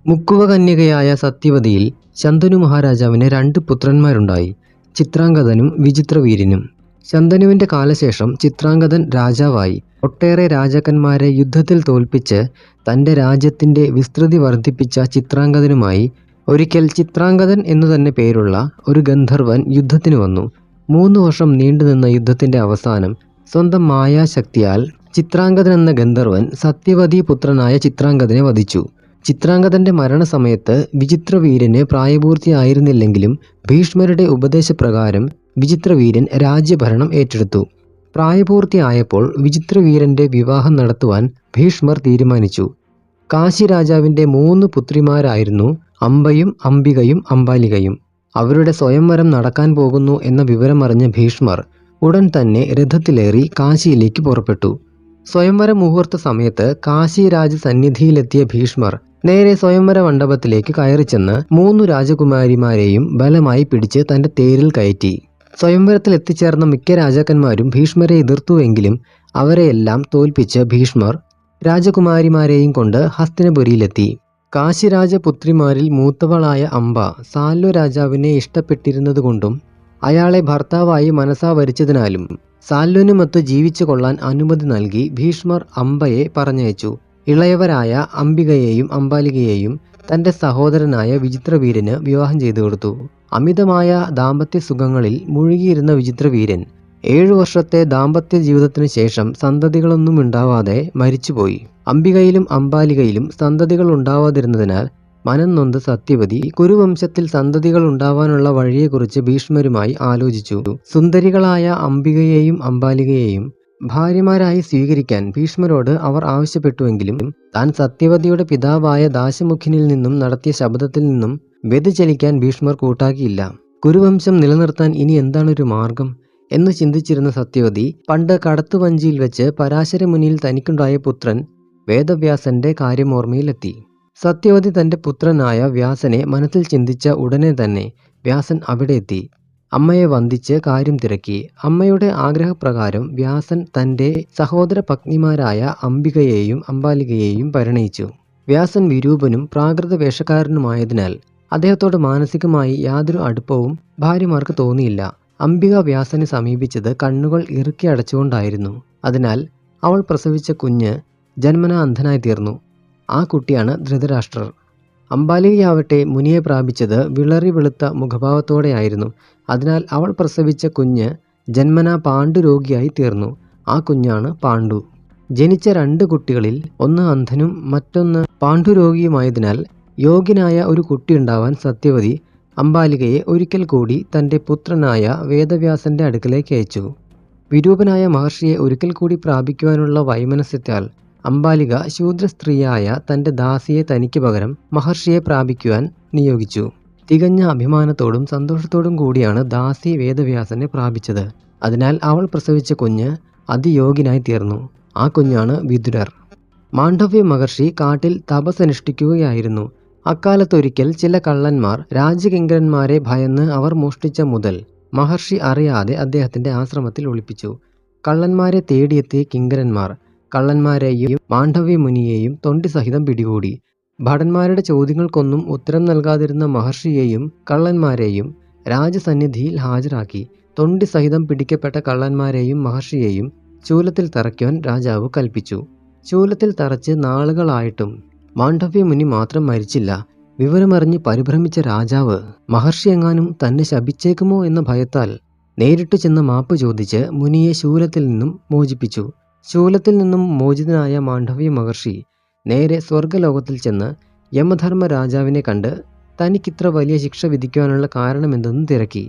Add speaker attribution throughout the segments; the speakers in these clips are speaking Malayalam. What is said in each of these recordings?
Speaker 1: മുക്കുവ കന്യകയായ സത്യവതിയിൽ ശന്തനു മഹാരാജാവിന് 2 പുത്രന്മാരുണ്ടായി, ചിത്രാംഗദനും വിചിത്രവീര്യനും. ശന്തനുവിന്റെ കാലശേഷം ചിത്രാംഗദൻ രാജാവായി. ഒട്ടേറെ രാജാക്കന്മാരെ യുദ്ധത്തിൽ തോൽപ്പിച്ച് തന്റെ രാജ്യത്തിന്റെ വിസ്തൃതി വർദ്ധിപ്പിച്ച ചിത്രാംഗദനുമായി ഒരിക്കൽ ചിത്രാംഗദൻ എന്നു തന്നെ പേരുള്ള ഒരു ഗന്ധർവൻ യുദ്ധത്തിന് വന്നു. 3 വർഷം നീണ്ടുനിന്ന യുദ്ധത്തിന്റെ അവസാനം സ്വന്തം മായാശക്തിയാൽ ചിത്രാംഗദൻ എന്ന ഗന്ധർവൻ സത്യവതി പുത്രനായ ചിത്രാംഗദനെ വധിച്ചു. ചിത്രാംഗദന്റെ മരണസമയത്ത് വിചിത്രവീര്യന് പ്രായപൂർത്തിയായിരുന്നില്ലെങ്കിലും ഭീഷ്മരുടെ ഉപദേശപ്രകാരം വിചിത്രവീര്യൻ രാജ്യഭരണം ഏറ്റെടുത്തു. പ്രായപൂർത്തിയായപ്പോൾ വിചിത്രവീര്യന്റെ വിവാഹം നടത്തുവാൻ ഭീഷ്മർ തീരുമാനിച്ചു. കാശി രാജാവിന്റെ 3 പുത്രിമാരായിരുന്നു അംബയും അംബികയും അംബാലികയും. അവരുടെ സ്വയംവരം നടക്കാൻ പോകുന്നു എന്ന വിവരമറിഞ്ഞ ഭീഷ്മർ ഉടൻ തന്നെ രഥത്തിലേറി കാശിയിലേക്ക് പുറപ്പെട്ടു. സ്വയംവര മുഹൂർത്ത സമയത്ത് കാശി രാജസന്നിധിയിലെത്തിയ ഭീഷ്മർ നേരെ സ്വയംവര മണ്ഡപത്തിലേക്ക് കയറിച്ചെന്ന് 3 രാജകുമാരിമാരെയും ബലമായി പിടിച്ച് തന്റെ തേരിൽ കയറ്റി. സ്വയംവരത്തിൽ എത്തിച്ചേർന്ന മിക്ക രാജാക്കന്മാരും ഭീഷ്മരെ എതിർത്തുവെങ്കിലും അവരെയെല്ലാം തോൽപ്പിച്ച് ഭീഷ്മർ രാജകുമാരിമാരെയും കൊണ്ട് ഹസ്തിനപുരിയിലെത്തി. കാശിരാജപുത്രിമാരിൽ മൂത്തവളായ അംബ സാല്വ രാജാവിനെ ഇഷ്ടപ്പെട്ടിരുന്നതുകൊണ്ടും അയാളെ ഭർത്താവായി മനസ്സാ വരിച്ചതിനാലും സാല്വനുമൊത്ത് ജീവിച്ചു കൊള്ളാൻ അനുമതി നൽകി ഭീഷ്മർ അംബയെ പറഞ്ഞയച്ചു. ഇളയവരായ അംബികയെയും അംബാലികയെയും തന്റെ സഹോദരനായ വിചിത്രവീര്യന് വിവാഹം ചെയ്തു കൊടുത്തു. അമിതമായ ദാമ്പത്യ സുഖങ്ങളിൽ മുഴുകിയിരുന്ന വിചിത്രവീര്യൻ 7 വർഷത്തെ ദാമ്പത്യ ജീവിതത്തിനു ശേഷം സന്തതികളൊന്നും ഉണ്ടാവാതെ മരിച്ചുപോയി. അംബികയിലും അംബാലികയിലും സന്തതികൾ ഉണ്ടാവാതിരുന്നതിനാൽ മനം നൊന്ത് സത്യവതി കുരുവംശത്തിൽ സന്തതികൾ ഉണ്ടാവാനുള്ള വഴിയെക്കുറിച്ച് ഭീഷ്മരുമായി ആലോചിച്ചു. സുന്ദരികളായ അംബികയെയും അംബാലികയെയും ഭാര്യമാരായി സ്വീകരിക്കാൻ ഭീഷ്മരോട് അവർ ആവശ്യപ്പെട്ടുവെങ്കിലും താൻ സത്യവതിയുടെ പിതാവായ ദാശമുഖ്യനിൽ നിന്നും നടത്തിയ ശപഥത്തിൽ നിന്നും വ്യതിചലിക്കാൻ ഭീഷ്മർ കൂട്ടാക്കിയില്ല. കുരുവംശം നിലനിർത്താൻ ഇനി എന്താണൊരു മാർഗം എന്ന് ചിന്തിച്ചിരുന്ന സത്യവതി പണ്ട് കടത്തുവഞ്ചിയിൽ വെച്ച് പരാശര മുനിയിൽ തനിക്കുണ്ടായ പുത്രൻ വേദവ്യാസന്റെ കാര്യം ഓർമ്മയിലെത്തി. സത്യവതി തന്റെ പുത്രനായ വ്യാസനെ മനസ്സിൽ ചിന്തിച്ച ഉടനെ തന്നെ വ്യാസൻ അവിടെ എത്തി. അമ്മയെ വന്ദിച്ച് കാര്യം തിരക്കി. അമ്മയുടെ ആഗ്രഹപ്രകാരം വ്യാസൻ തന്റെ സഹോദര പത്നിമാരായ അംബികയെയും അംബാലികയെയും പരിണയിച്ചു. വ്യാസൻ വിരൂപനും പ്രാകൃത വേഷക്കാരനുമായതിനാൽ അദ്ദേഹത്തോട് മാനസികമായി യാതൊരു അടുപ്പവും ഭാര്യമാർക്ക് തോന്നിയില്ല. അംബിക വ്യാസനെ സമീപിച്ചത് കണ്ണുകൾ ഇറുക്കി അടച്ചുകൊണ്ടായിരുന്നു. അതിനാൽ അവൾ പ്രസവിച്ച കുഞ്ഞ് ജന്മനാ അന്ധനായി തീർന്നു. ആ കുട്ടിയാണ് ധൃതരാഷ്ട്രർ. അംബാലികയാവട്ടെ മുനിയെ പ്രാപിച്ചത് വിളറി വെളുത്ത മുഖഭാവത്തോടെയായിരുന്നു. അതിനാൽ അവൾ പ്രസവിച്ച കുഞ്ഞ് ജന്മനാ പാണ്ഡുരോഗിയായി തീർന്നു. ആ കുഞ്ഞാണ് പാണ്ഡു. ജനിച്ച 2 കുട്ടികളിൽ ഒന്ന് അന്ധനും മറ്റൊന്ന് പാണ്ഡുരോഗിയുമായതിനാൽ യോഗ്യനായ ഒരു കുട്ടിയുണ്ടാവാൻ സത്യവതി അംബാലികയെ ഒരിക്കൽ കൂടി തന്റെ പുത്രനായ വേദവ്യാസന്റെ അടുക്കലേക്ക് അയച്ചു. വിരൂപനായ മഹർഷിയെ ഒരിക്കൽ കൂടി പ്രാപിക്കുവാനുള്ള വൈമനസ്യത്താൽ അംബാലിക ശൂദ്രസ്ത്രീയായ തന്റെ ദാസിയെ തനിക്ക് പകരം മഹർഷിയെ പ്രാപിക്കുവാൻ നിയോഗിച്ചു. തികഞ്ഞ അഭിമാനത്തോടും സന്തോഷത്തോടും കൂടിയാണ് ദാസി വേദവ്യാസനെ പ്രാപിച്ചത്. അതിനാൽ അവൾ പ്രസവിച്ച കുഞ്ഞ് അതിയോഗ്യനായി തീർന്നു. ആ കുഞ്ഞാണ് വിദുരർ. മാണ്ഡവ്യ മഹർഷി കാട്ടിൽ തപസ്സനുഷ്ഠിക്കുകയായിരുന്നു. അക്കാലത്തൊരിക്കൽ ചില കള്ളന്മാർ രാജകിങ്കരന്മാരെ ഭയന്ന് അവർ മോഷ്ടിച്ച മുതൽ മഹർഷി അറിയാതെ അദ്ദേഹത്തിന്റെ ആശ്രമത്തിൽ ഒളിപ്പിച്ചു. കള്ളന്മാരെ തേടിയെത്തിയ കിങ്കരന്മാർ കള്ളന്മാരെയും മാണ്ഡവ്യ മുനിയെയും തൊണ്ടി സഹിതം പിടികൂടി. ഭടന്മാരുടെ ചോദ്യങ്ങൾക്കൊന്നും ഉത്തരം നൽകാതിരുന്ന മഹർഷിയെയും കള്ളന്മാരെയും രാജസന്നിധിയിൽ ഹാജരാക്കി. തൊണ്ടി സഹിതം പിടിക്കപ്പെട്ട കള്ളന്മാരെയും മഹർഷിയെയും ശൂലത്തിൽ തറയ്ക്കുവാൻ രാജാവ് കൽപ്പിച്ചു. ശൂലത്തിൽ തറച്ച് നാളുകളായിട്ടും മാണ്ഡവ്യ മുനി മാത്രം മരിച്ചില്ല. വിവരമറിഞ്ഞ് പരിഭ്രമിച്ച രാജാവ് മഹർഷി എങ്ങാനും തന്നെ ശപിച്ചേക്കുമോ എന്ന ഭയത്താൽ നേരിട്ട് ചെന്ന് മാപ്പ് ചോദിച്ച് മുനിയെ ശൂലത്തിൽ നിന്നും മോചിപ്പിച്ചു. ശൂലത്തിൽ നിന്നും മോചിതനായ മാണ്ഡവ്യ മഹർഷി നേരെ സ്വർഗലോകത്തിൽ ചെന്ന് യമധർമ്മ രാജാവിനെ കണ്ട് തനിക്കിത്ര വലിയ ശിക്ഷ വിധിക്കുവാനുള്ള കാരണമെന്തെന്ന് തിരക്കി.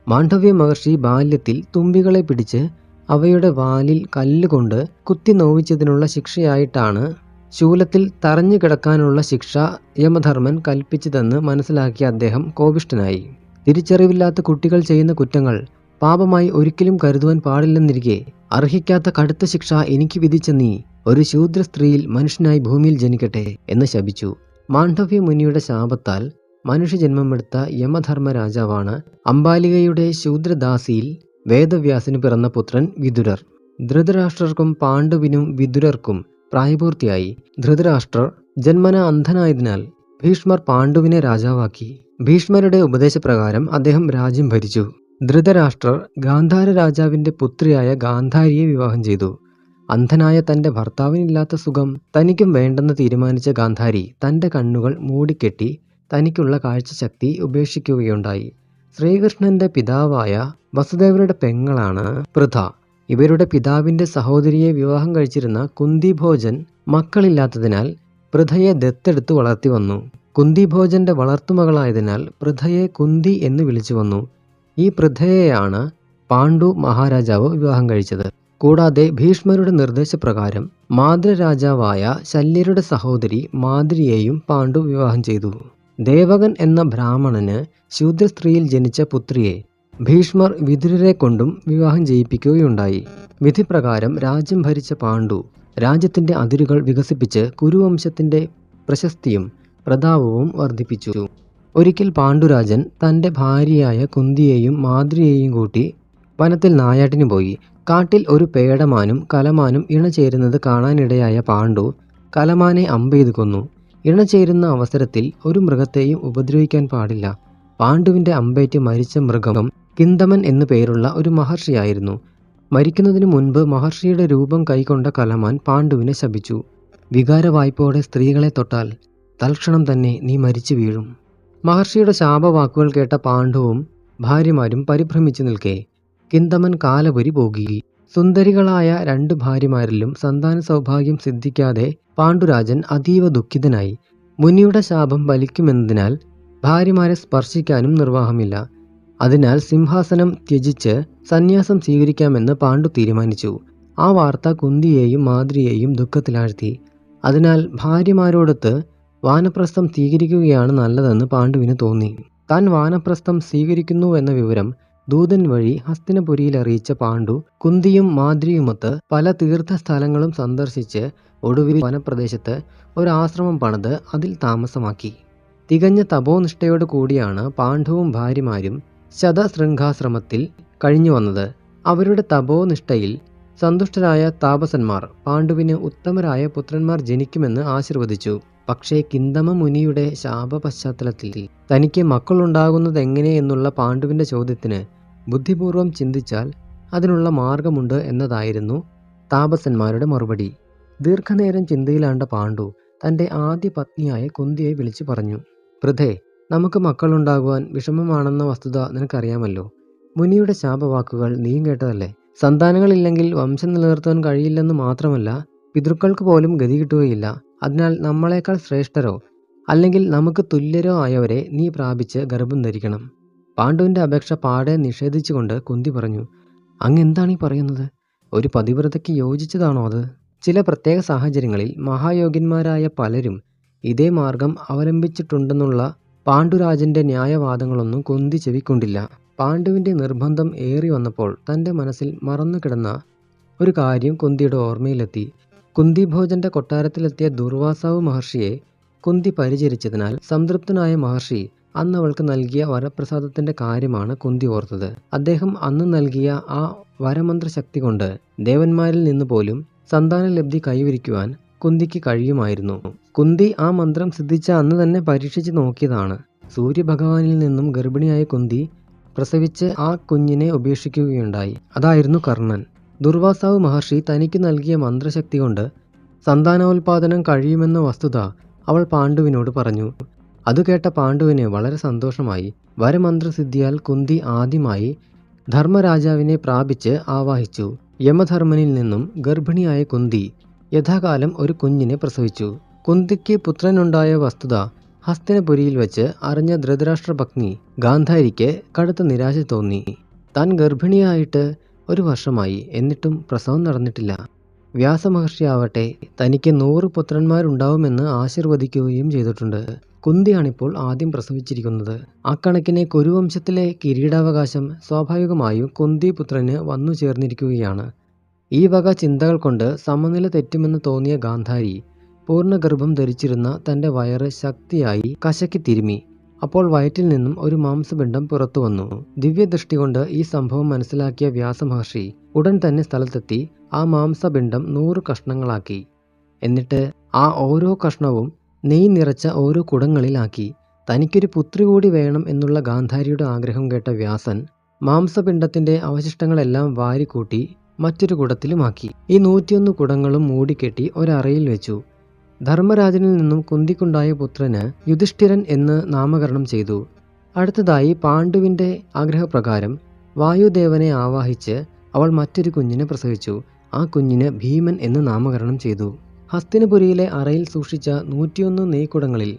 Speaker 1: മാണ്ഡവ്യ മഹർഷി ബാല്യത്തിൽ തുമ്പികളെ പിടിച്ച് അവയുടെ വാലിൽ കല്ലുകൊണ്ട് കുത്തി നോവിച്ചതിനുള്ള ശിക്ഷയായിട്ടാണ് ശൂലത്തിൽ തറഞ്ഞു കിടക്കാനുള്ള ശിക്ഷ യമധർമ്മൻ കൽപ്പിച്ചതെന്ന് മനസ്സിലാക്കിയ അദ്ദേഹം കോപിഷ്ഠനായി. തിരിച്ചറിവില്ലാത്ത കുട്ടികൾ ചെയ്യുന്ന കുറ്റങ്ങൾ പാപമായി ഒരിക്കലും കരുതുവാൻ പാടില്ലെന്നിരിക്കെ അർഹിക്കാത്ത കടുത്ത ശിക്ഷ എനിക്ക് വിധിച്ച നീ ഒരു ശൂദ്ര സ്ത്രീയിൽ മനുഷ്യനായി ഭൂമിയിൽ ജനിക്കട്ടെ എന്ന് ശപിച്ചു. മാണ്ഡവ്യ മുനിയുടെ ശാപത്താൽ മനുഷ്യജന്മമെടുത്ത യമധർമ്മ രാജാവാണ് അംബാലികയുടെ ശൂദ്രദാസിയിൽ വേദവ്യാസന് പിറന്ന പുത്രൻ വിദുരർ. ധൃതരാഷ്ട്രർക്കും പാണ്ഡുവിനും വിദുരർക്കും പ്രായപൂർത്തിയായി. ധൃതരാഷ്ട്രർ ജന്മന അന്ധനായതിനാൽ ഭീഷ്മർ പാണ്ഡുവിനെ രാജാവാക്കി. ഭീഷ്മരുടെ ഉപദേശപ്രകാരം അദ്ദേഹം രാജ്യം ഭരിച്ചു. ധൃതരാഷ്ട്രർ ഗാന്ധാര രാജാവിന്റെ പുത്രിയായ ഗാന്ധാരിയെ വിവാഹം ചെയ്തു. അന്ധനായ തന്റെ ഭർത്താവിനില്ലാത്ത സുഖം തനിക്കും വേണ്ടെന്ന് തീരുമാനിച്ച ഗാന്ധാരി തന്റെ കണ്ണുകൾ മൂടിക്കെട്ടി തനിക്കുള്ള കാഴ്ചശക്തി ഉപേക്ഷിക്കുകയുണ്ടായി. ശ്രീകൃഷ്ണന്റെ പിതാവായ വസുദേവരുടെ പെങ്ങളാണ് പൃഥ. ഇവരുടെ പിതാവിന്റെ സഹോദരിയെ വിവാഹം കഴിച്ചിരുന്ന കുന്തിഭോജൻ മക്കളില്ലാത്തതിനാൽ പൃഥയെ ദത്തെടുത്ത് വളർത്തി വന്നു. കുന്തിഭോജന്റെ വളർത്തുമകളായതിനാൽ പൃഥയെ കുന്തി എന്ന് വിളിച്ചു വന്നു. ഈ പൃഥയെയാണ് പാണ്ഡു മഹാരാജാവ് വിവാഹം കഴിച്ചത്. കൂടാതെ ഭീഷ്മരുടെ നിർദ്ദേശപ്രകാരം മാദ്രരാജാവായ ശല്യരുടെ സഹോദരി മാദ്രിയെയും പാണ്ഡു വിവാഹം ചെയ്തു. ദേവകൻ എന്ന ബ്രാഹ്മണന് ശൂദ്രസ്ത്രീയിൽ ജനിച്ച പുത്രിയെ ഭീഷ്മർ വിതുരരെ കൊണ്ടും വിവാഹം ചെയ്യിപ്പിക്കുകയുണ്ടായി. വിധിപ്രകാരം രാജ്യം ഭരിച്ച പാണ്ഡു രാജ്യത്തിന്റെ അതിരുകൾ വികസിപ്പിച്ച് കുരുവംശത്തിന്റെ പ്രശസ്തിയും പ്രതാപവും വർദ്ധിപ്പിച്ചു. ഒരിക്കൽ പാണ്ഡുരാജൻ തന്റെ ഭാര്യയായ കുന്തിയെയും മാദ്രിയെയും കൂട്ടി വനത്തിൽ നായാട്ടിനു പോയി. കാട്ടിൽ ഒരു പേടമാനും കലമാനും ഇണചേരുന്നത് കാണാനിടയായ പാണ്ഡു കലമാനെ അമ്പെയ്ത് കൊന്നു. ഇണചേരുന്ന അവസരത്തിൽ ഒരു മൃഗത്തെയും ഉപദ്രവിക്കാൻ പാടില്ല. പാണ്ഡുവിന്റെ അമ്പേറ്റ് മരിച്ച മൃഗം കിന്തമൻ എന്നു പേരുള്ള ഒരു മഹർഷിയായിരുന്നു. മരിക്കുന്നതിനു മുൻപ് മഹർഷിയുടെ രൂപം കൈക്കൊണ്ട കലമാൻ പാണ്ഡുവിനെ ശപിച്ചു. വികാരവായ്പോടെ സ്ത്രീകളെ തൊട്ടാൽ തൽക്ഷണം തന്നെ നീ മരിച്ചു വീഴും. മഹർഷിയുടെ ശാപവാക്കുകൾ കേട്ട പാണ്ഡുവും ഭാര്യമാരും പരിഭ്രമിച്ചു നിൽക്കെ കിന്തമൻ കാലപുരി പോകി. സുന്ദരികളായ 2 ഭാര്യമാരിലും സന്താന സൗഭാഗ്യം സിദ്ധിക്കാതെ പാണ്ഡുരാജൻ അതീവ ദുഃഖിതനായി. മുനിയുടെ ശാപം ഫലിക്കുമെന്നതിനാൽ ഭാര്യമാരെ സ്പർശിക്കാനും നിർവാഹമില്ല. അതിനാൽ സിംഹാസനം ത്യജിച്ച് സന്യാസം സ്വീകരിക്കാമെന്ന് പാണ്ഡു തീരുമാനിച്ചു. ആ വാർത്ത കുന്തിയെയും മാദ്രിയെയും ദുഃഖത്തിലാഴ്ത്തി. അതിനാൽ ഭാര്യമാരോടൊത്ത് വാനപ്രസ്ഥം സ്വീകരിക്കുകയാണ് നല്ലതെന്ന് പാണ്ഡുവിന് തോന്നി. താൻ വാനപ്രസ്ഥം സ്വീകരിക്കുന്നുവെന്ന വിവരം ദൂതൻ വഴി ഹസ്തിനപുരിയിൽ അറിയിച്ച പാണ്ഡു കുന്തിയും മാദ്രിയുമൊത്ത് പല തീർത്ഥസ്ഥലങ്ങളും സന്ദർശിച്ച് ഒടുവിൽ വനപ്രദേശത്ത് ഒരാശ്രമം പണിത് അതിൽ താമസമാക്കി. തികഞ്ഞ തപോനിഷ്ഠയോടു കൂടിയാണ് പാണ്ഡുവും ഭാര്യമാരും ശതശൃംഗാശ്രമത്തിൽ കഴിഞ്ഞു വന്നത്. അവരുടെ തപോനിഷ്ഠയിൽ സന്തുഷ്ടരായ താപസന്മാർ പാണ്ഡുവിന് ഉത്തമരായ പുത്രന്മാർ ജനിക്കുമെന്ന് ആശീർവദിച്ചു. പക്ഷേ കിന്തമ മുനിയുടെ ശാപ പശ്ചാത്തലത്തിൽ തനിക്ക് മക്കളുണ്ടാകുന്നതെങ്ങനെ എന്നുള്ള പാണ്ഡുവിന്റെ ചോദ്യത്തിന് ബുദ്ധിപൂർവം ചിന്തിച്ചാൽ അതിനുള്ള മാർഗമുണ്ട് എന്നതായിരുന്നു താപസന്മാരുടെ മറുപടി. ദീർഘനേരം ചിന്തയിലാണ്ട പാണ്ഡു തന്റെ ആദ്യ പത്നിയായ കുന്തിയെ വിളിച്ചു പറഞ്ഞു, പൃഥേ, നമുക്ക് മക്കളുണ്ടാകുവാൻ വിഷമമാണെന്ന വസ്തുത നിനക്കറിയാമല്ലോ. മുനിയുടെ ശാപവാക്കുകൾ നീയും കേട്ടതല്ലേ. സന്താനങ്ങളില്ലെങ്കിൽ വംശം നിലനിർത്താൻ കഴിയില്ലെന്ന് മാത്രമല്ല, പിതൃക്കൾക്ക് പോലും ഗതി കിട്ടുകയില്ല. അതിനാൽ നമ്മളെക്കാൾ ശ്രേഷ്ഠരോ അല്ലെങ്കിൽ നമുക്ക് തുല്യരോ ആയവരെ നീ പ്രാപിച്ച് ഗർഭം ധരിക്കണം. പാണ്ഡുവിന്റെ അപേക്ഷ പാടെ നിഷേധിച്ചുകൊണ്ട് കുന്തി പറഞ്ഞു, അങ്ങ് എന്താണീ പറയുന്നത്? ഒരു പതിവ്രതയ്ക്ക് യോജിച്ചതാണോ അത്? ചില പ്രത്യേക സാഹചര്യങ്ങളിൽ മഹായോഗ്യന്മാരായ പലരും ഇതേ മാർഗം അവലംബിച്ചിട്ടുണ്ടെന്നുള്ള പാണ്ഡുരാജന്റെ ന്യായവാദങ്ങളൊന്നും കുന്തി ചെവിക്കൊണ്ടില്ല. പാണ്ഡുവിന്റെ നിർബന്ധം ഏറി വന്നപ്പോൾ തന്റെ മനസ്സിൽ മറന്നു കിടന്ന ഒരു കാര്യം കുന്തിയുടെ ഓർമ്മയിലെത്തി. കുന്തിഭോജന്റെ കൊട്ടാരത്തിലെത്തിയ ദുർവാസാവ് മഹർഷിയെ കുന്തി പരിചരിച്ചതിനാൽ സംതൃപ്തനായ മഹർഷി അന്ന് അവൾക്ക് നൽകിയ വരപ്രസാദത്തിന്റെ കാര്യമാണ് കുന്തി ഓർത്തത്. അദ്ദേഹം അന്ന് നൽകിയ ആ വരമന്ത്രശക്തി കൊണ്ട് ദേവന്മാരിൽ നിന്ന് പോലും സന്താനലബ്ധി കൈവരിക്കുവാൻ കുന്തിക്ക് കഴിയുമായിരുന്നു. കുന്തി ആ മന്ത്രം സിദ്ധിച്ച അന്ന് തന്നെ പരീക്ഷിച്ച് നോക്കിയതാണ്. സൂര്യഭഗവാനിൽ നിന്നും ഗർഭിണിയായ കുന്തി പ്രസവിച്ച് ആ കുഞ്ഞിനെ ഉപേക്ഷിക്കുകയുണ്ടായി. അതായിരുന്നു കർണൻ. ദുർവാസാവ് മഹർഷി തനിക്ക് നൽകിയ മന്ത്രശക്തി കൊണ്ട് സന്താനോൽപാദനം കഴിയുമെന്ന വസ്തുത അവൾ പാണ്ഡുവിനോട് പറഞ്ഞു. അത് കേട്ട പാണ്ഡുവിന് വളരെ സന്തോഷമായി. വരമന്ത്രസിദ്ധിയാൽ കുന്തി ആദ്യമായി ധർമ്മരാജാവിനെ പ്രാപിച്ച് ആവാഹിച്ചു. യമധർമ്മനിൽ നിന്നും ഗർഭിണിയായ കുന്തി യഥാകാലം ഒരു കുഞ്ഞിനെ പ്രസവിച്ചു. കുന്തിക്ക് പുത്രനുണ്ടായ വസ്തുത ഹസ്തിനപുരിയിൽ വെച്ച് അറിഞ്ഞ ധൃതരാഷ്ട്ര പത്നി ഗാന്ധാരിക്ക് കടുത്ത നിരാശ തോന്നി. താൻ ഗർഭിണിയായിട്ട് 1 വർഷമായി, എന്നിട്ടും പ്രസവം നടന്നിട്ടില്ല. വ്യാസമഹർഷിയാവട്ടെ തനിക്ക് 100 പുത്രന്മാരുണ്ടാവുമെന്ന് ആശീർവദിക്കുകയും ചെയ്തിട്ടുണ്ട്. കുന്തിയാണിപ്പോൾ ആദ്യം പ്രസവിച്ചിരിക്കുന്നത്. അക്കണക്കിന് കുരുവംശത്തിലെ കിരീടാവകാശം സ്വാഭാവികമായും കുന്തിപുത്രന് വന്നു ചേർന്നിരിക്കുകയാണ്. ഈ വക ചിന്തകൾ കൊണ്ട് സമനില തെറ്റുമെന്ന് തോന്നിയ ഗാന്ധാരി പൂർണ്ണഗർഭം ധരിച്ചിരുന്ന തന്റെ വയറ് ശക്തിയായി കശക്കി തിരുമ്മി. അപ്പോൾ വയറ്റിൽ നിന്നും ഒരു മാംസപിണ്ഡം പുറത്തു വന്നു. ദിവ്യദൃഷ്ടി കൊണ്ട് ഈ സംഭവം മനസ്സിലാക്കിയ വ്യാസമഹർഷി ഉടൻ തന്നെ സ്ഥലത്തെത്തി ആ മാംസപിണ്ഡം 100 കഷ്ണങ്ങളാക്കി. എന്നിട്ട് ആ ഓരോ കഷ്ണവും നെയ്യ് നിറച്ച ഓരോ കുടങ്ങളിലാക്കി. തനിക്കൊരു പുത്രി കൂടി വേണം എന്നുള്ള ഗാന്ധാരിയുടെ ആഗ്രഹം കേട്ട വ്യാസൻ മാംസപിണ്ഡത്തിന്റെ അവശിഷ്ടങ്ങളെല്ലാം വാരിക്കൂട്ടി മറ്റൊരു കുടത്തിലുമാക്കി. ഈ 101 കുടങ്ങളും മൂടിക്കെട്ടി ഒരറയിൽ വെച്ചു. ധർമ്മരാജനിൽ നിന്നും കുന്തിക്കുണ്ടായ പുത്രന് യുധിഷ്ഠിരൻ എന്ന് നാമകരണം ചെയ്തു. അടുത്തതായി പാണ്ഡുവിന്റെ ആഗ്രഹപ്രകാരം വായുദേവനെ ആവാഹിച്ച് അവൾ മറ്റൊരു കുഞ്ഞിനെ പ്രസവിച്ചു. ആ കുഞ്ഞിന് ഭീമൻ എന്ന് നാമകരണം ചെയ്തു. ഹസ്തിനപുരിയിലെ അറയിൽ സൂക്ഷിച്ച 101 നെയ്ക്കുടങ്ങളിൽ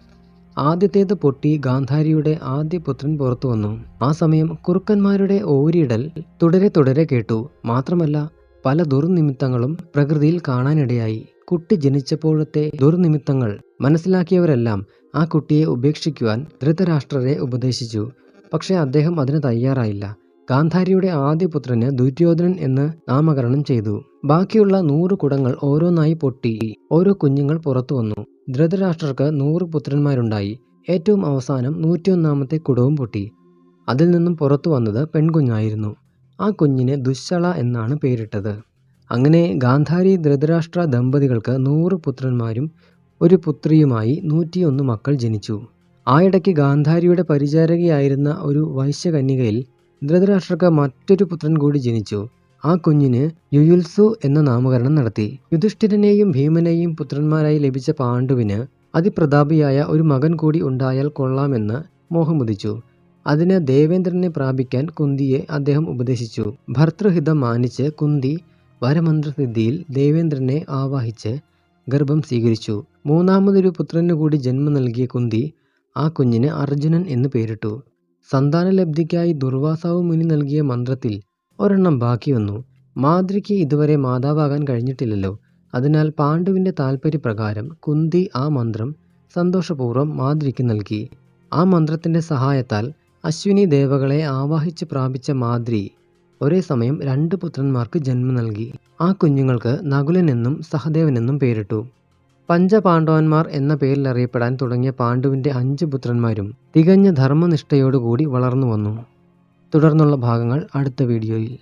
Speaker 1: ആദ്യത്തേത് പൊട്ടി ഗാന്ധാരിയുടെ ആദ്യ പുത്രൻ പുറത്തു വന്നു. ആ സമയം കുറുക്കന്മാരുടെ ഓരിയിടൽ തുടരെ തുടരെ കേട്ടു. മാത്രമല്ല പല ദുർനിമിത്തങ്ങളും പ്രകൃതിയിൽ കാണാനിടയായി. കുട്ടി ജനിച്ചപ്പോഴത്തെ ദുർനിമിത്തങ്ങൾ മനസ്സിലാക്കിയവരെല്ലാം ആ കുട്ടിയെ ഉപേക്ഷിക്കുവാൻ ധൃതരാഷ്ട്രരെ ഉപദേശിച്ചു. പക്ഷേ അദ്ദേഹം അതിന് തയ്യാറായില്ല. ഗാന്ധാരിയുടെ ആദ്യ പുത്രന് ദുര്യോധനൻ എന്ന് നാമകരണം ചെയ്തു. ബാക്കിയുള്ള 100 കുടങ്ങൾ ഓരോന്നായി പൊട്ടി ഓരോ കുഞ്ഞുങ്ങൾ പുറത്തു വന്നു. ധൃതരാഷ്ട്രർക്ക് 100 പുത്രന്മാരുണ്ടായി. ഏറ്റവും അവസാനം 101ാമത്തെ കുടവും പൊട്ടി. അതിൽ നിന്നും പുറത്തു വന്നത് പെൺകുഞ്ഞായിരുന്നു. ആ കുഞ്ഞിന് ദുശ്ശള എന്നാണ് പേരിട്ടത്. അങ്ങനെ ഗാന്ധാരി ധൃതരാഷ്ട്ര ദമ്പതികൾക്ക് 100 പുത്രന്മാരും ഒരു പുത്രിയുമായി 101 മക്കൾ ജനിച്ചു. ആയിടയ്ക്ക് ഗാന്ധാരിയുടെ പരിചാരകയായിരുന്ന ഒരു വൈശ്യകന്യകയിൽ ധൃതരാഷ്ട്രർക്ക് മറ്റൊരു പുത്രൻ കൂടി ജനിച്ചു. ആ കുഞ്ഞിന് യുയുത്സു എന്ന നാമകരണം നടത്തി. യുധിഷ്ഠിരനെയും ഭീമനെയും പുത്രന്മാരായി ലഭിച്ച പാണ്ഡുവിന് അതിപ്രതാപിയായ ഒരു മകൻ കൂടി ഉണ്ടായാൽ കൊള്ളാമെന്ന് മോഹമുദിച്ചു. അതിന് ദേവേന്ദ്രനെ പ്രാപിക്കാൻ കുന്തിയെ അദ്ദേഹം ഉപദേശിച്ചു. ഭർതൃഹിതം മാനിച്ച് കുന്തി വരമന്ത്രസിദ്ധിയിൽ ദേവേന്ദ്രനെ ആവാഹിച്ച് ഗർഭം സ്വീകരിച്ചു. മൂന്നാമതൊരു പുത്രനു കൂടി ജന്മം നൽകിയ കുന്തി ആ കുഞ്ഞിന് അർജുനൻ എന്ന് പേരിട്ടു. സന്താനലബ്ധിക്കായി ദുർവാസാവ് മുനി നൽകിയ മന്ത്രത്തിൽ ഒരെണ്ണം ബാക്കി വന്നു. മാദ്രിക്ക് ഇതുവരെ മാതാവാകാൻ കഴിഞ്ഞിട്ടില്ലല്ലോ. അതിനാൽ പാണ്ഡുവിന്റെ താൽപര്യപ്രകാരം കുന്തി ആ മന്ത്രം സന്തോഷപൂർവ്വം മാദ്രിക്ക് നൽകി. ആ മന്ത്രത്തിന്റെ സഹായത്താൽ അശ്വിനി ദേവകളെ ആവാഹിച്ച് പ്രാപിച്ച മാദ്രി ഒരേ സമയം 2 പുത്രന്മാർക്ക് ജന്മം നൽകി. ആ കുഞ്ഞുങ്ങൾക്ക് നകുലൻ എന്നും സഹദേവനെന്നും പേരിട്ടു. പഞ്ചപാണ്ഡവന്മാർ എന്ന പേരിൽ അറിയപ്പെടാൻ തുടങ്ങിയ പാണ്ഡുവിന്റെ 5 പുത്രന്മാരും തികഞ്ഞ ധർമ്മനിഷ്ഠയോടുകൂടി വളർന്നു വന്നു. തുടർന്നുള്ള ഭാഗങ്ങൾ അടുത്ത വീഡിയോയിൽ.